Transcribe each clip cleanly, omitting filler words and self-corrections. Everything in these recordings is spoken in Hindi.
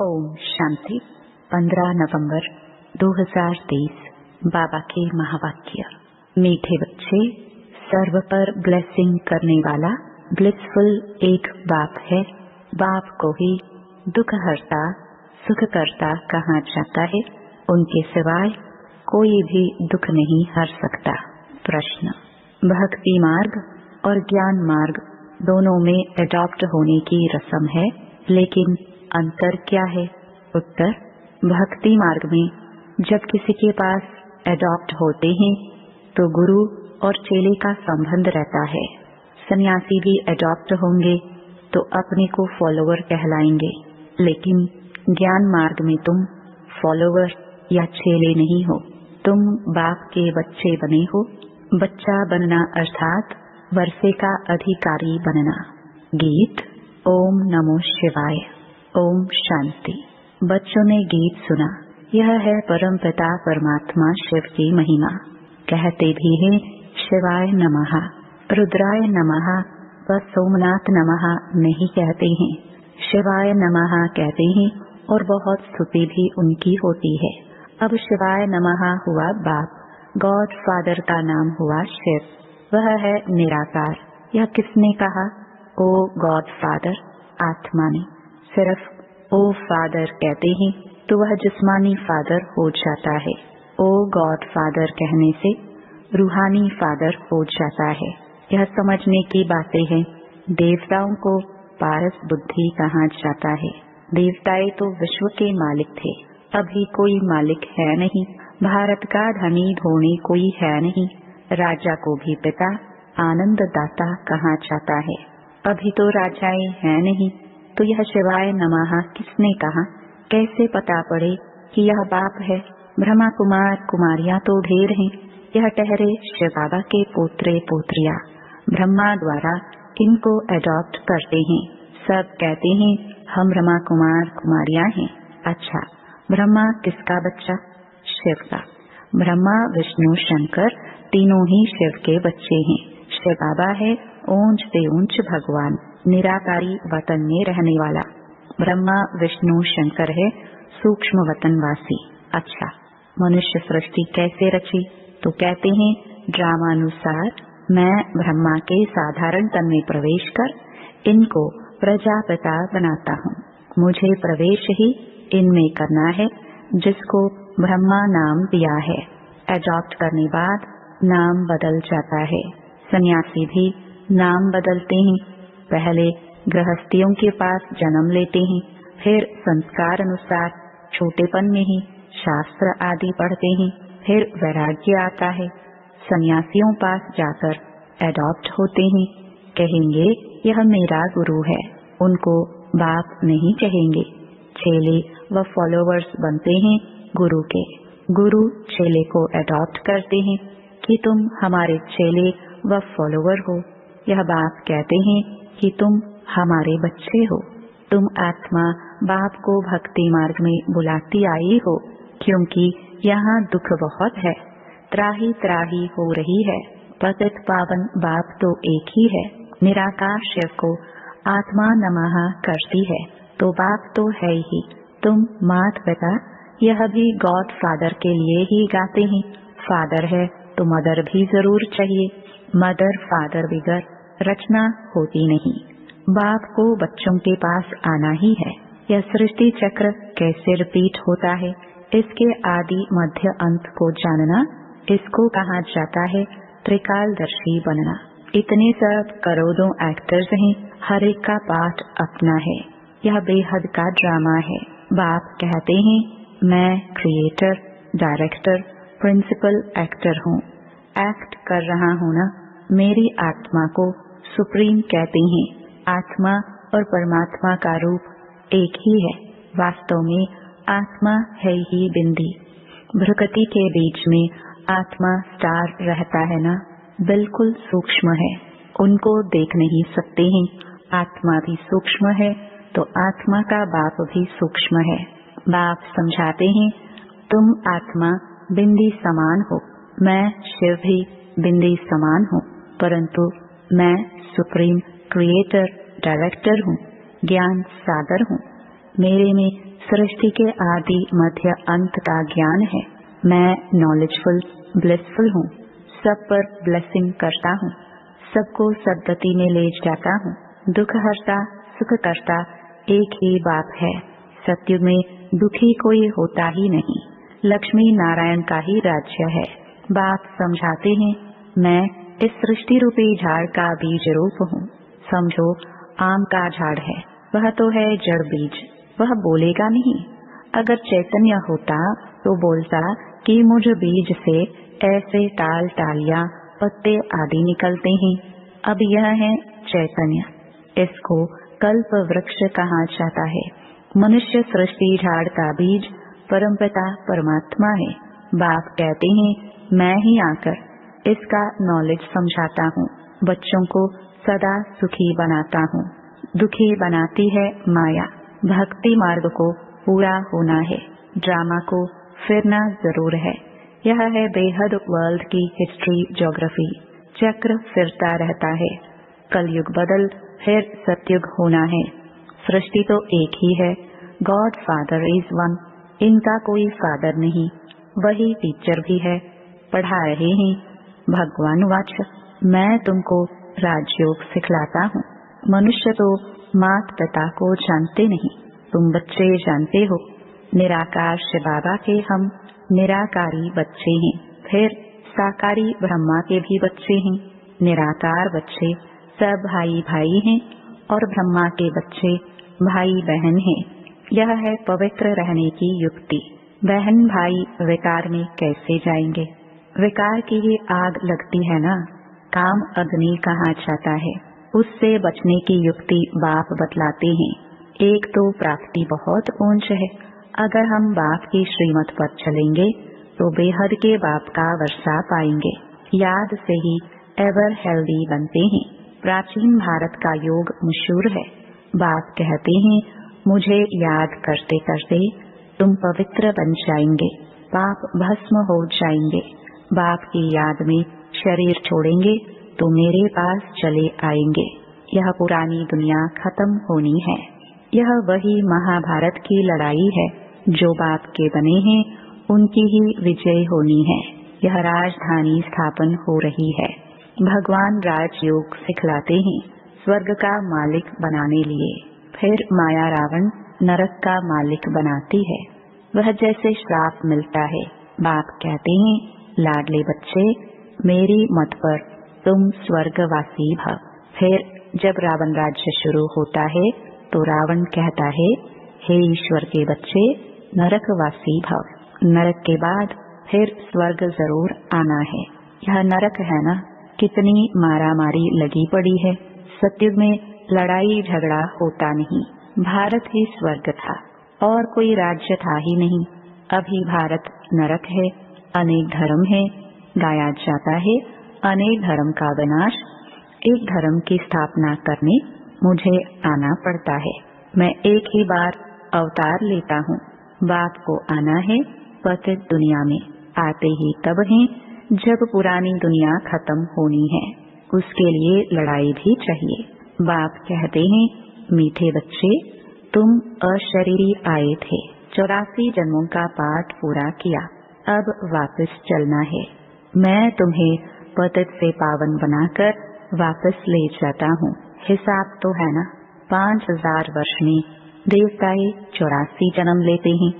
ओम शांति। 15 नवंबर 2023। बाबा के महावाक्य। मीठे बच्चे, सर्व पर ब्लेसिंग करने वाला ब्लिसफुल एक बाप है। बाप को ही दुख हरता सुख करता कहा जाता है। उनके सिवाय कोई भी दुख नहीं हर सकता। प्रश्न: भक्ति मार्ग और ज्ञान मार्ग दोनों में एडॉप्ट होने की रस्म है, लेकिन अंतर क्या है? उत्तर: भक्ति मार्ग में जब किसी के पास एडॉप्ट होते हैं तो गुरु और चेले का संबंध रहता है। सन्यासी भी एडॉप्ट होंगे तो अपने को फॉलोवर कहलाएंगे, लेकिन ज्ञान मार्ग में तुम फॉलोवर या चेले नहीं हो, तुम बाप के बच्चे बने हो। बच्चा बनना अर्थात वर्षे का अधिकारी बनना। गीत। ओम नमो शिवाय। ओम शांति। बच्चों ने गीत सुना। यह है परमपिता परमात्मा शिव की महिमा। कहते भी हैं शिवाय नमः, रुद्राय नमः व सोमनाथ नमः नहीं कहते हैं, शिवाय नमः कहते हैं और बहुत स्तुति भी उनकी होती है। अब शिवाय नमः हुआ बाप, गॉड फादर का नाम हुआ शिव। वह है निराकार। यह किसने कहा? ओ गॉड फादर, आत्मा ने। सिर्फ ओ फादर कहते हैं तो वह जिस्मानी फादर हो जाता है। ओ गॉड फादर कहने से रूहानी फादर हो जाता है। यह समझने की बातें हैं। देवताओं को पारस बुद्धि कहा जाता है। देवताएं तो विश्व के मालिक थे, अभी कोई मालिक है नहीं। भारत का धनी धोनी कोई है नहीं। राजा को भी पिता आनंददाता कहा जाता है, अभी तो राजाएं हैं नहीं। तो यह शिवाय नमः किसने कहा? कैसे पता पड़े कि यह बाप है? ब्रह्मा कुमार कुमारियां तो ढेर हैं। यह ठहरे शिव बाबा के पोत्रे पोत्रियां। ब्रह्मा द्वारा इनको एडॉप्ट करते हैं। सब कहते हैं हम ब्रह्मा कुमार कुमारियां हैं। अच्छा, ब्रह्मा किसका बच्चा? शिव का। ब्रह्मा विष्णु शंकर तीनों ही शिव के बच्चे हैं। शिव बाबा है ऊंच से ऊंच भगवान, निराकारी वतन में रहने वाला। ब्रह्मा विष्णु शंकर है सूक्ष्म वतनवासी। अच्छा, मनुष्य सृष्टि कैसे रची? तो कहते हैं ड्रामानुसार मैं ब्रह्मा के साधारण तन में प्रवेश कर इनको प्रजापिता बनाता हूँ। मुझे प्रवेश ही इनमें करना है, जिसको ब्रह्मा नाम दिया है। एडॉप्ट करने बाद नाम बदल जाता है। सन्यासी भी नाम बदलते हैं। पहले गृहस्थियों के पास जन्म लेते हैं, फिर संस्कार अनुसार छोटेपन में ही शास्त्र आदि पढ़ते हैं, फिर वैराग्य आता है। सन्यासियों पास जाकर एडॉप्ट होते हैं। कहेंगे यह मेरा गुरु है, उनको बाप नहीं कहेंगे। चेले व फॉलोवर्स बनते हैं गुरु के। गुरु चेले को एडॉप्ट करते हैं कि तुम हमारे चेले व फॉलोवर हो। यह बाप कहते हैं कि तुम हमारे बच्चे हो। तुम आत्मा बाप को भक्ति मार्ग में बुलाती आई हो, क्योंकि यहाँ दुख बहुत है, त्राही त्राही हो रही है। पतित पावन बाप तो एक ही है। निराकार शिव को आत्मा नमः करती है, तो बाप तो है ही। तुम मात पिता यह भी गॉड फादर के लिए ही गाते हैं। फादर है तो मदर भी जरूर चाहिए। मदर फादर बिगर रचना होती नहीं। बाप को बच्चों के पास आना ही है। यह सृष्टि चक्र कैसे रिपीट होता है, इसके आदि मध्य अंत को जानना, इसको कहा जाता है त्रिकालदर्शी बनना। इतने सब करोड़ों एक्टर्स हैं, हर एक का पार्ट अपना है। यह बेहद का ड्रामा है। बाप कहते हैं मैं क्रिएटर, डायरेक्टर, प्रिंसिपल एक्टर हूँ। एक्ट कर रहा हूँ ना। मेरी आत्मा को सुप्रीम कहते हैं। आत्मा और परमात्मा का रूप एक ही है। वास्तव में आत्मा है ही बिंदी। भ्रुकटी के बीच में आत्मा स्टार रहता है ना, बिल्कुल सूक्ष्म है। उनको देख नहीं सकते हैं। आत्मा भी सूक्ष्म है तो आत्मा का बाप भी सूक्ष्म है। बाप समझाते हैं तुम आत्मा बिंदी समान हो, मैं शिव भी बिंदी समान हूँ, परंतु मैं सुप्रीम क्रिएटर डायरेक्टर हूँ, ज्ञान सागर हूँ। मेरे में सृष्टि के आदि मध्य अंत का ज्ञान है। मैं नॉलेजफुल ब्लिसफुल हूँ, सब पर ब्लेसिंग करता हूँ, सबको सद्गति में ले जाता हूँ। दुख हरता सुख करता एक ही बाप है। सत्युग में दुखी कोई होता ही नहीं। लक्ष्मी नारायण का ही राज्य है। बाप समझाते हैं, मैं इस सृष्टि रूपी झाड़ का बीज रूप हूँ। समझो आम का झाड़ है, वह तो है जड़ बीज, वह बोलेगा नहीं। अगर चैतन्य होता तो बोलता कि मुझ बीज से ऐसे टाल टालियां पत्ते आदि निकलते हैं। अब यह है चैतन्य, इसको कल्प वृक्ष कहा जाता है। मनुष्य सृष्टि झाड़ का बीज परमपिता परमात्मा है। बाप कहते हैं, मैं ही आकर इसका नॉलेज समझाता हूँ, बच्चों को सदा सुखी बनाता हूँ। दुखी बनाती है माया। भक्ति मार्ग को पूरा होना है, ड्रामा को फिरना जरूर है। यह है बेहद वर्ल्ड की हिस्ट्री ज्योग्राफी। चक्र फिरता रहता है। कलयुग बदल फिर सतयुग होना है। सृष्टि तो एक ही है। God father is one. इनका कोई फादर नहीं, वही टीचर भी है, पढ़ा रहे हैं। भगवान वाच, मैं तुमको राजयोग सिखलाता हूँ। मनुष्य तो मात पिता को जानते नहीं, तुम बच्चे जानते हो। निराकार शिव बाबा के हम निराकारी बच्चे हैं, फिर साकारी ब्रह्मा के भी बच्चे हैं। निराकार बच्चे सब भाई भाई हैं और ब्रह्मा के बच्चे भाई बहन हैं। यह है पवित्र रहने की युक्ति। बहन भाई विकार में कैसे जाएंगे? विकार की ही आग लगती है ना। काम अग्नि कहा जाता है, उससे बचने की युक्ति बाप बतलाते हैं। एक तो प्राप्ति बहुत ऊंच है। अगर हम बाप की श्रीमत पर चलेंगे तो बेहद के बाप का वर्षा पाएंगे। याद से ही एवर हेल्दी बनते हैं। प्राचीन भारत का योग मशहूर है। बाप कहते हैं, मुझे याद करते करते तुम पवित्र बन जाएंगे, पाप भस्म हो जाएंगे। बाप की याद में शरीर छोड़ेंगे तो मेरे पास चले आएंगे। यह पुरानी दुनिया खत्म होनी है। यह वही महाभारत की लड़ाई है। जो बाप के बने हैं उनकी ही विजय होनी है। यह राजधानी स्थापन हो रही है। भगवान राजयोग सिखलाते हैं, स्वर्ग का मालिक बनाने लिए। फिर माया रावण नरक का मालिक बनाती है। वह जैसे श्राप मिलता है। बाप कहते हैं, लाडले बच्चे, मेरी मत पर तुम स्वर्गवासी भव। फिर जब रावण राज्य शुरू होता है तो रावण कहता है, हे ईश्वर के बच्चे, नरकवासी भव। नरक के बाद फिर स्वर्ग जरूर आना है। यह नरक है ना। कितनी मारामारी लगी पड़ी है। सतयुग में लड़ाई झगड़ा होता नहीं। भारत ही स्वर्ग था और कोई राज्य था ही नहीं। अभी भारत नरक है। अनेक धर्म है, गाया जाता है अनेक धर्म का विनाश। एक धर्म की स्थापना करने मुझे आना पड़ता है। मैं एक ही बार अवतार लेता हूँ। बाप को आना है पतित दुनिया में। आते ही तब है जब पुरानी दुनिया खत्म होनी है। उसके लिए लड़ाई भी चाहिए। बाप कहते हैं, मीठे बच्चे, तुम अशरीरी आए थे, 84 जन्मों का पाठ पूरा किया, अब वापस चलना है। मैं तुम्हें पतित से पावन बनाकर वापस ले जाता हूँ। हिसाब तो है ना। 5000 वर्ष में देवताएं 84 जन्म लेते हैं।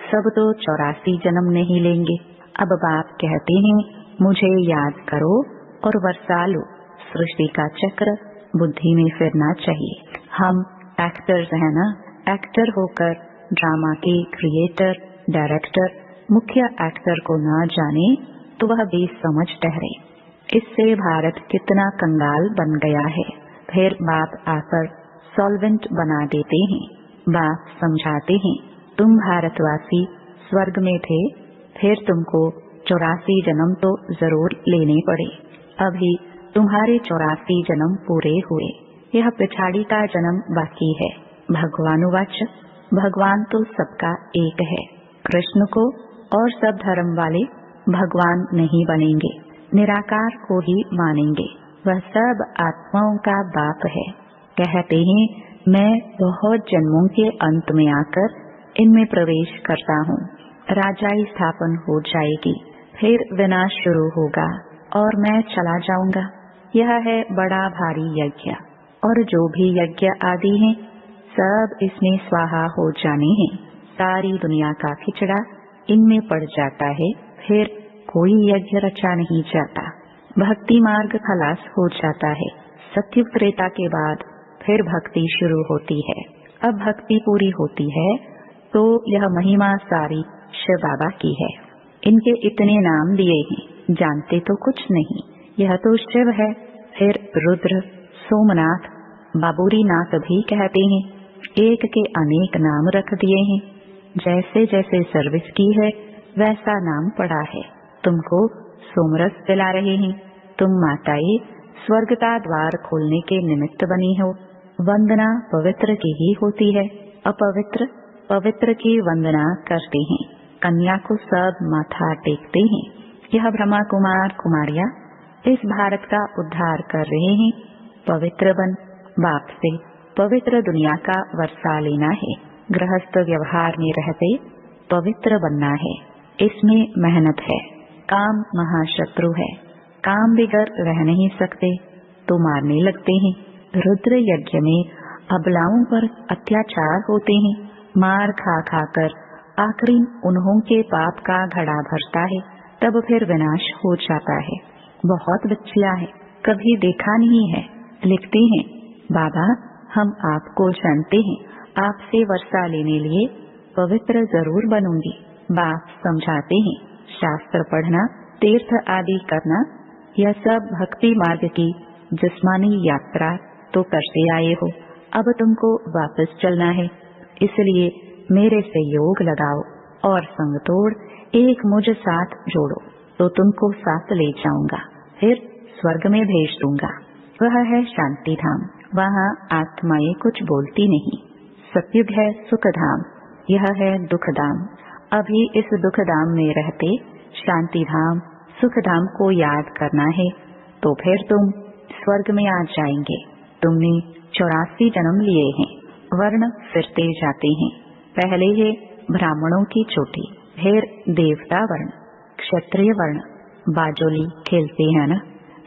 सब तो 84 जन्म नहीं लेंगे। अब बाप कहते हैं, मुझे याद करो और वर्षा लो। सृष्टि का चक्र बुद्धि में फिरना चाहिए। हम एक्टर्स हैं ना। एक्टर होकर ड्रामा के क्रिएटर, डायरेक्टर, मुख्य एक्टर को ना जाने तो वह बेसमझ ठहरे। इससे भारत कितना कंगाल बन गया है। फिर बाप आकर सॉल्वेंट बना देते हैं। बाप समझाते हैं, तुम भारतवासी स्वर्ग में थे, फिर तुमको 84 जन्म तो जरूर लेने पड़े। अभी तुम्हारे 84 जन्म पूरे हुए। यह पिछाड़ी का जन्म बाकी है। भगवानुवाच, भगवान तो सबका एक है। कृष्ण को और सब धर्म वाले भगवान नहीं बनेंगे, निराकार को ही मानेंगे। वह सब आत्माओं का बाप है। कहते हैं, मैं बहुत जन्मों के अंत में आकर इनमें प्रवेश करता हूँ। राजाई स्थापन हो जाएगी, फिर विनाश शुरू होगा और मैं चला जाऊंगा। यह है बड़ा भारी यज्ञ, और जो भी यज्ञ आदि हैं सब इसमें स्वाहा हो जाने हैं। सारी दुनिया का खिचड़ा इनमें पड़ जाता है, फिर कोई यज्ञ रचा नहीं जाता। भक्ति मार्ग खलास हो जाता है। सत्युग त्रेता के बाद फिर भक्ति शुरू होती है। अब भक्ति पूरी होती है तो यह महिमा सारी शिव बाबा की है। इनके इतने नाम दिए हैं, जानते तो कुछ नहीं। यह तो शिव है, फिर रुद्र, सोमनाथ, बाबूरी नाथ भी कहते हैं। एक के अनेक नाम रख दिए हैं। जैसे जैसे सर्विस की है वैसा नाम पड़ा है। तुमको सोमरस दिला रहे हैं। तुम माताएं स्वर्ग का द्वार खोलने के निमित्त बनी हो। वंदना पवित्र की ही होती है, अपवित्र पवित्र की वंदना करते हैं। कन्या को सब माथा टेकते हैं। यह ब्रह्मा कुमार कुमारियां इस भारत का उद्धार कर रहे हैं। पवित्र बन, बाप से पवित्र दुनिया का वर्षा लेना है। गृहस्थ व्यवहार में रहते पवित्र बनना है। इसमें मेहनत है। काम महाशत्रु है। काम बिगर रह नहीं सकते तो मारने लगते हैं। रुद्र यज्ञ में अबलाओं पर अत्याचार होते हैं। मार खा खा कर आखिरी उन्हों के पाप का घड़ा भरता है, तब फिर विनाश हो जाता है। बहुत बच्चियां हैं, कभी देखा नहीं है। लिखते हैं, बाबा हम आपको जानते हैं, आपसे वर्षा लेने लिए पवित्र जरूर बनूंगी। बाप समझाते हैं, शास्त्र पढ़ना, तीर्थ आदि करना, यह सब भक्ति मार्ग की जिस्मानी यात्रा तो करते आए हो। अब तुमको वापस चलना है, इसलिए मेरे से योग लगाओ और संग तोड़ एक मुझ साथ जोड़ो तो तुमको साथ ले जाऊंगा, फिर स्वर्ग में भेज दूंगा। वह है शांति धाम। वहाँ आत्माएं कुछ बोलती नहीं। सतयुग है सुख धाम, यह है दुख धाम। अभी इस दुख धाम में रहते शांति धाम सुख धाम को याद करना है तो फिर तुम स्वर्ग में आ जाएंगे। तुमने 84 जन्म लिए हैं। वर्ण फिरते जाते हैं। पहले है ब्राह्मणों की चोटी, फिर देवता वर्ण, क्षत्रिय वर्ण, बाजोली खेलते हैं ना,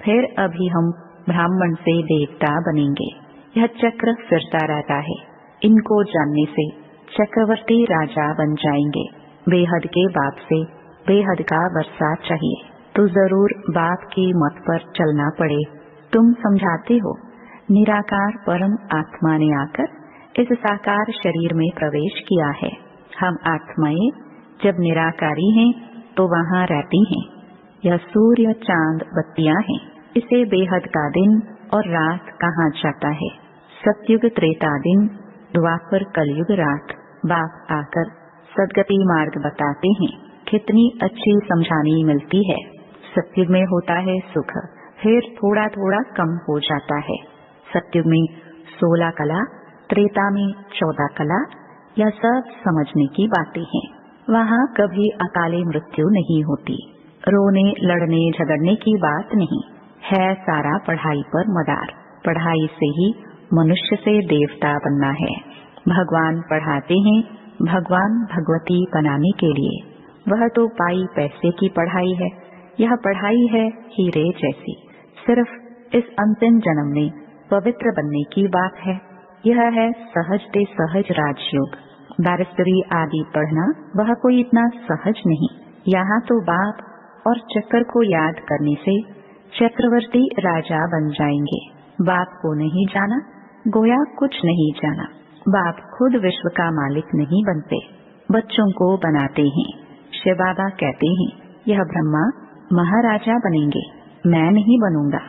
फिर अभी हम ब्राह्मण से देवता बनेंगे। यह चक्र फिरता रहता है। इनको जानने से चक्रवर्ती राजा बन जाएंगे। बेहद के बाप से बेहद का वर्षा चाहिए तो जरूर बाप की मत पर चलना पड़े। तुम समझाते हो, निराकार परम आत्मा ने आकर इस साकार शरीर में प्रवेश किया है। हम आत्माएं जब निराकारी हैं तो वहाँ रहती हैं। यह सूर्य चांद बत्तियां हैं। इसे बेहद का दिन और रात कहा जाता है। सतयुग त्रेता दिन, द्वापर कलयुग रात। बाप आकर सदगति मार्ग बताते हैं। कितनी अच्छी समझानी मिलती है। सतयुग में होता है सुख, फिर थोड़ा थोड़ा कम हो जाता है। सतयुग में 16 कला, त्रेता में 14 कला, यह सब समझने की बातें हैं। वहाँ कभी अकाले मृत्यु नहीं होती। रोने लड़ने झगड़ने की बात नहीं है। सारा पढ़ाई पर मदार। पढ़ाई से ही मनुष्य से देवता बनना है। भगवान पढ़ाते हैं भगवान भगवती बनाने के लिए। वह तो पाई पैसे की पढ़ाई है। यह पढ़ाई है हीरे जैसी। सिर्फ इस अंतिम जन्म में पवित्र बनने की बात है। यह है सहज ते सहज राजयोग। बैरिस्टरी आदि पढ़ना वह कोई इतना सहज नहीं। यहाँ तो बाप और चक्र को याद करने से चक्रवर्ती राजा बन जाएंगे। बाप को नहीं जाना, गोया कुछ नहीं जाना। बाप खुद विश्व का मालिक नहीं बनते, बच्चों को बनाते हैं। शिव बाबा कहते हैं, यह ब्रह्मा महाराजा बनेंगे, मैं नहीं बनूंगा।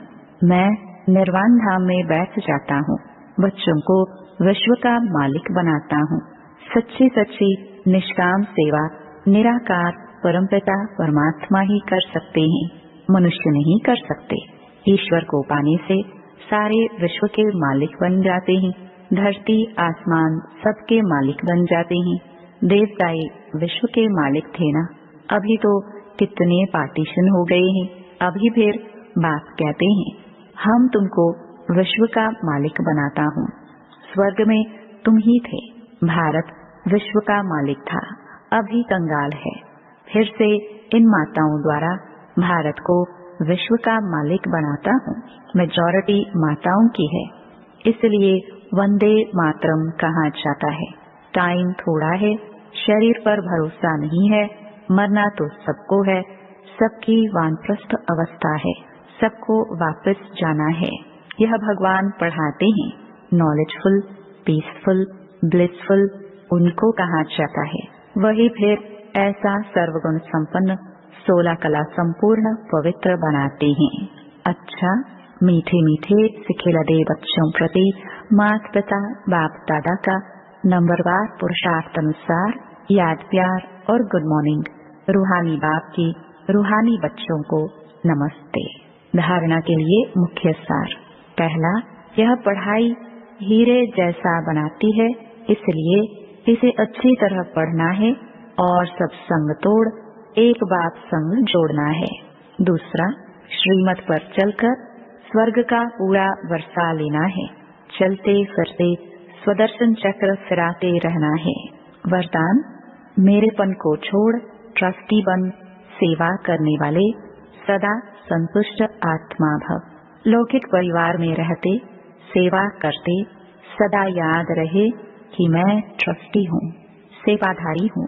मैं निर्वाण धाम में बैठ जाता हूँ, बच्चों को विश्व का मालिक बनाता हूँ। सच्ची सच्ची निष्काम सेवा निराकार परमपिता परमात्मा ही कर सकते हैं, मनुष्य नहीं कर सकते। ईश्वर को पाने से सारे विश्व के मालिक बन जाते हैं। धरती आसमान सबके मालिक बन जाते हैं। देवताए विश्व के मालिक थे ना, अभी तो कितने पार्टीशन हो गए हैं। अभी फिर बाप कहते हैं, हम तुमको विश्व का मालिक बनाता हूँ। स्वर्ग में तुम ही थे। भारत विश्व का मालिक था, अभी कंगाल है। फिर से इन माताओं द्वारा भारत को विश्व का मालिक बनाता हूँ। मेजॉरिटी माताओं की है, इसलिए वंदे मातरम कहा जाता है। टाइम थोड़ा है, शरीर पर भरोसा नहीं है, मरना तो सबको है, सबकी वानप्रस्थ अवस्था है, सबको वापस जाना है। यह भगवान पढ़ाते हैं। नॉलेजफुल, पीसफुल, ब्लिसफुल उनको कहा जाता है। वही फिर ऐसा सर्वगुण संपन्न 16 कला संपूर्ण पवित्र बनाते हैं। अच्छा, मीठे मीठे सिखेलदे बच्चों प्रति माता पिता बाप दादा का नंबरवार पुरुषार्थ अनुसार याद प्यार और गुड मॉर्निंग। रूहानी बाप की रूहानी बच्चों को नमस्ते। धारणा के लिए मुख्य सार। पहला, यह पढ़ाई हीरे जैसा बनाती है, इसलिए इसे अच्छी तरह पढ़ना है और सब संग तोड़ एक बात संग जोड़ना है। दूसरा, श्रीमत पर चलकर स्वर्ग का पूरा वर्षा लेना है। चलते फिरते स्वदर्शन चक्र फिराते रहना है। वरदान, मेरेपन को छोड़ ट्रस्टी बन सेवा करने वाले सदा संतुष्ट आत्मा भव। लौकिक परिवार में रहते सेवा करते सदा याद रहे कि मैं ट्रस्टी हूँ, सेवाधारी हूँ।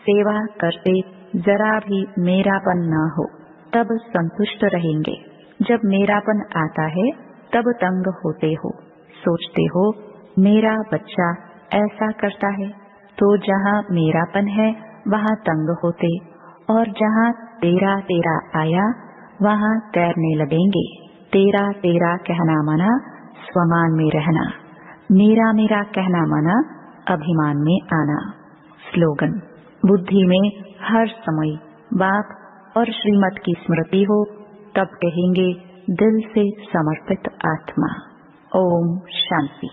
सेवा करते जरा भी मेरापन न हो, तब संतुष्ट रहेंगे। जब मेरापन आता है तब तंग होते हो, सोचते हो मेरा बच्चा ऐसा करता है, तो जहाँ मेरापन है वहाँ तंग होते, और जहाँ तेरा तेरा आया वहाँ तैरने लगेंगे। तेरा तेरा कहना माना स्वमान में रहना, मेरा मेरा कहना माना अभिमान में आना। स्लोगन, बुद्धि में हर समय बाप और श्रीमत की स्मृति हो, तब कहेंगे दिल से समर्पित आत्मा। ओम शांति।